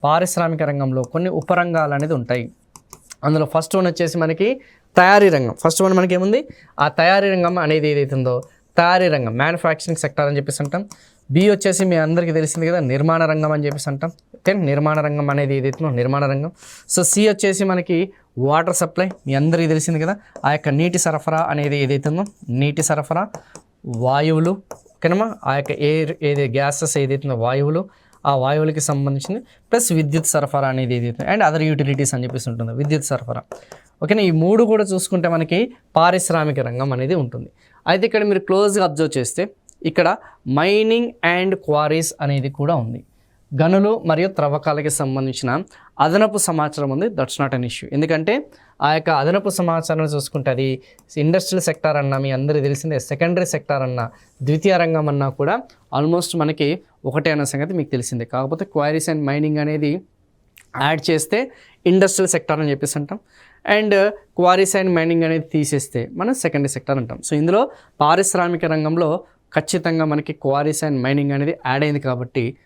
పారిశ్రామిక రంగంలో కొన్ని ఉపరంగాలు అనేది ఉంటాయి. అందులో ఫస్ట్ వన్ వచ్చేసి మనకి తయారీ రంగం. ఫస్ట్ వన్ మనకి ఏముంది, ఆ తయారీ రంగం అనేది ఏదైతుందో తయారీ రంగం, మ్యానుఫ్యాక్చరింగ్ సెక్టర్ అని చెప్పేసి అంటాం. బి వచ్చేసి మీ అందరికీ తెలిసింది కదా నిర్మాణ రంగం అని చెప్పేసి అంటాం. ఓకే, నిర్మాణ రంగం అనేది ఏదైతుందో నిర్మాణ రంగం. సో సి వచ్చేసి మనకి వాటర్ సప్లై, మీ అందరికీ తెలిసింది కదా ఆ యొక్క నీటి సరఫరా అనేది ఏదైతుందో నీటి సరఫరా, వాయువులు, ఓకేనమ్మా, ఆ యొక్క ఎయిర్ ఏది గ్యాసెస్ ఏదైతుందో వాయువులు, ఆ వాయువులకి సంబంధించింది, ప్లస్ విద్యుత్ సరఫరా అనేది ఏదైతే అండ్ అదర్ యూటిలిటీస్ అని చెప్పేసి ఉంటుంది, విద్యుత్ సరఫరా. ఓకేనా, ఈ మూడు కూడా చూసుకుంటే మనకి పారిశ్రామిక రంగం అనేది ఉంటుంది. అయితే ఇక్కడ మీరు క్లోజ్గా అబ్జర్వ్ చేస్తే ఇక్కడ మైనింగ్ అండ్ క్వారీస్ అనేది కూడా ఉంది. గనులు మరియు త్రవ్వకాలకి సంబంధించిన అదనపు సమాచారం ఉంది. That's not an issue. ఎందుకంటే ఆ యొక్క అదనపు సమాచారం చూసుకుంటే అది ఇండస్ట్రియల్ సెక్టార్ అన్నా మీ అందరికీ తెలిసిందే, సెకండరీ సెక్టార్ అన్నా ద్వితీయ రంగం అన్నా కూడా ఆల్మోస్ట్ మనకి ఒకటే అన్న సంగతి మీకు తెలిసిందే. కాకపోతే క్వారీస్ అండ్ మైనింగ్ అనేది యాడ్ చేస్తే ఇండస్ట్రియల్ సెక్టార్ అని చెప్పేసి అంటాం, అండ్ క్వారీస్ అండ్ మైనింగ్ అనేది తీసేస్తే మనం సెకండరీ సెక్టార్ అంటాం. సో ఇందులో పారిశ్రామిక రంగంలో ఖచ్చితంగా మనకి క్వారీస్ అండ్ మైనింగ్ అనేది యాడ్ అయింది కాబట్టి